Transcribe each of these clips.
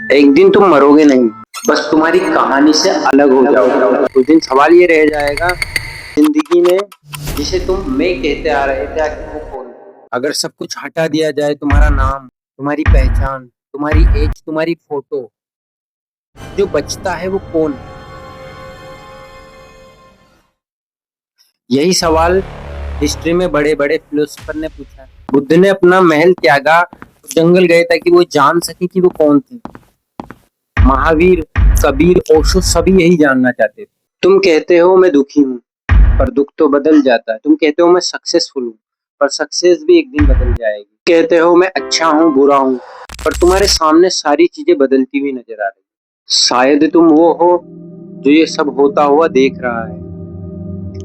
एक दिन तुम मरोगे नहीं, बस तुम्हारी कहानी से अलग हो जाओगे। उस दिन सवाल ये रह जाएगा जिंदगी में जिसे तुम मैं कहते आ रहे थे, आखिर वो कौन है? अगर सब कुछ हटा दिया जाए, तुम्हारा नाम, तुम्हारी पहचान, तुम्हारी एज, तुम्हारी फोटो, जो बचता है वो कौन है? यही सवाल हिस्ट्री में बड़े बड़े फिलोसोफर ने पूछा। बुद्ध ने अपना महल त्यागा, जंगल गए ताकि वो जान सके कि वो कौन थे। महावीर, कबीर, ओशो सभी यही जानना चाहते थे। तुम कहते हो मैं दुखी हूँ, पर दुख तो बदल जाता है। तुम कहते हो मैं सक्सेसफुल हूँ, पर सक्सेस भी एक दिन बदल जाएगी। कहते हो मैं अच्छा हूँ, बुरा हूँ, पर तुम्हारे सामने सारी चीजें बदलती हुई नजर आ रही। शायद तुम वो हो जो ये सब होता हुआ देख रहा है।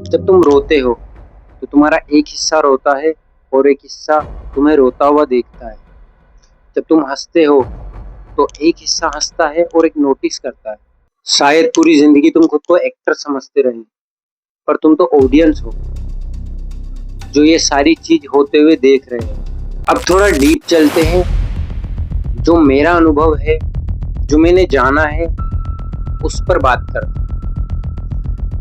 जब तुम रोते हो तो तुम्हारा एक हिस्सा रोता है और एक हिस्सा तुम्हें रोता हुआ देखता है। जब तुम हंसते हो तो एक हिस्सा हंसता है और एक नोटिस करता है। शायद पूरी जिंदगी तुम खुद को एक्टर समझते रहे, पर तुम तो ऑडियंस हो जो ये सारी चीज होते हुए देख रहे हैं। अब थोड़ा डीप चलते हैं। जो मेरा अनुभव है, जो मैंने जाना है, उस पर बात करते हैं।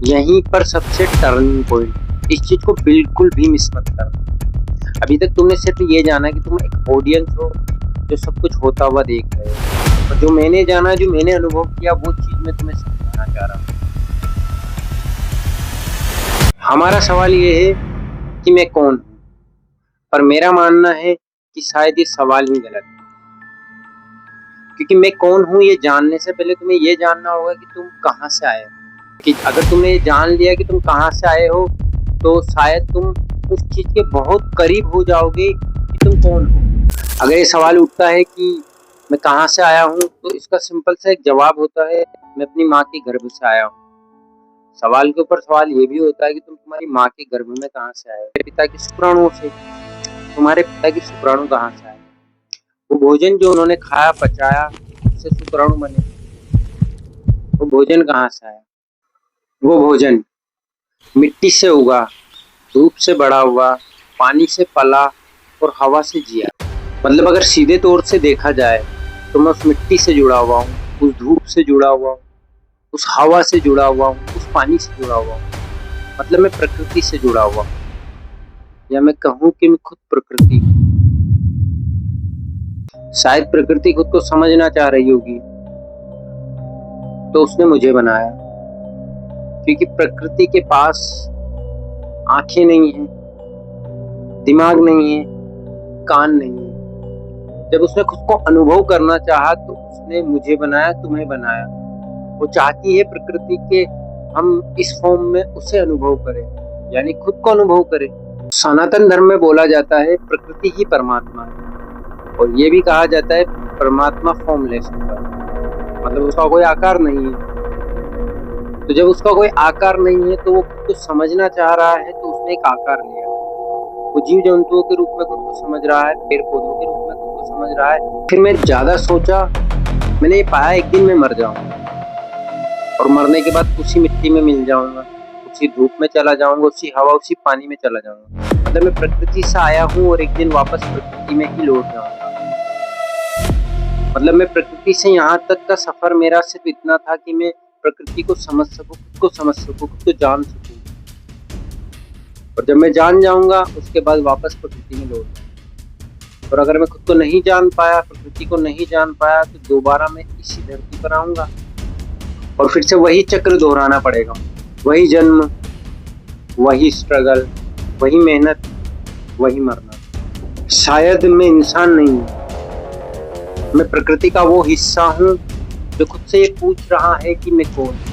यहीं पर सबसे टर्निंग पॉइंट। इस चीज को बिल्कुल भी मिस मत करना। अभी तक तुमने सिर्फ ये जाना कि तुम एक ऑडियंस हो जो सब कुछ होता हुआ देख रहे हो, और जो मैंने जाना, जो मैंने अनुभव किया, वो चीज मैं तुम्हें समझाना चाह रहा हूँ। हमारा सवाल ये है कि मैं कौन हूँ, पर मेरा मानना है कि शायद ये सवाल ही गलत है। क्योंकि मैं कौन हूँ ये जानने से पहले तुम्हें ये जानना होगा कि तुम कहाँ से आए हो। कि अगर तुमने ये जान लिया कि तुम कहाँ से आए हो, तो शायद तुम उस चीज के बहुत करीब हो जाओगे कि तुम कौन हो। अगर ये सवाल उठता है कि मैं कहाँ से आया हूँ, तो इसका सिंपल सा एक जवाब होता है, मैं अपनी माँ के गर्भ से आया हूँ। सवाल के ऊपर सवाल ये भी होता है कि तुम तुम्हारी माँ के गर्भ में कहाँ से आए हो। पिता की शुक्राणुओं से। तुम्हारे पिता की शुक्राणु कहाँ से आए? वो भोजन जो उन्होंने खाया, पचाया, उससे शुक्राणु बने। वो भोजन कहाँ से आया? वो भोजन मिट्टी से उगा, धूप से बड़ा हुआ, पानी से पला और हवा से जिया। मतलब अगर सीधे तौर से देखा जाए तो मैं उस मिट्टी से जुड़ा हुआ हूँ, उस धूप से जुड़ा हुआ हूँ, उस हवा से जुड़ा हुआ हूँ, उस पानी से जुड़ा हुआ हूँ। मतलब मैं प्रकृति से जुड़ा हुआ हूँ, या मैं कहूँ कि मैं खुद प्रकृति हूँ। शायद प्रकृति खुद को समझना चाह रही होगी, तो उसने मुझे बनाया। क्योंकि प्रकृति के पास आंखें नहीं है, दिमाग नहीं है, कान नहीं है। जब उसने खुद को अनुभव करना चाहा तो उसने मुझे बनाया, तुम्हें बनाया। वो चाहती है प्रकृति के हम इस फॉर्म में उसे अनुभव करें, यानी खुद को अनुभव करें। सनातन धर्म में बोला जाता है प्रकृति ही परमात्मा है, और ये भी कहा जाता है परमात्मा फॉर्मलेस होता है, मतलब उसका कोई आकार नहीं है। तो जब उसका कोई आकार नहीं है तो वो खुद को समझना चाह रहा है, तो उसने एक आकार लिया। वो जीव जंतुओं के रूप में खुद को समझ रहा है, पेड़ पौधों के रूप में खुद को समझ रहा है। फिर मैं ज्यादा सोचा, मैंने ये पाया एक दिन मैं मर जाऊंगा, और मरने के बाद उसी मिट्टी में मिल जाऊंगा, उसी धूप में चला जाऊंगा, उसी हवा, उसी पानी में चला जाऊंगा। मतलब मैं प्रकृति से आया हूँ और एक दिन वापस प्रकृति में ही लौट जाऊंगा। मतलब मैं प्रकृति से यहाँ तक का सफर मेरा सिर्फ इतना था कि मैं प्रकृति को समझ सकूं, खुद को समझ सकूं, खुद को जान सकूं। और जब मैं जान जाऊंगा उसके बाद वापस प्रकृति में लौट जाऊंगा। और अगर मैं खुद को नहीं जान पाया, प्रकृति को नहीं जान पाया, तो दोबारा मैं इसी धरती पर आऊंगा और फिर से वही चक्र दोहराना पड़ेगा। वही जन्म, वही स्ट्रगल, वही मेहनत, वही मरना। शायद मैं इंसान नहीं हूँ, मैं प्रकृति का वो हिस्सा हूँ जो खुद से ये पूछ रहा है कि मैं कौन हूँ।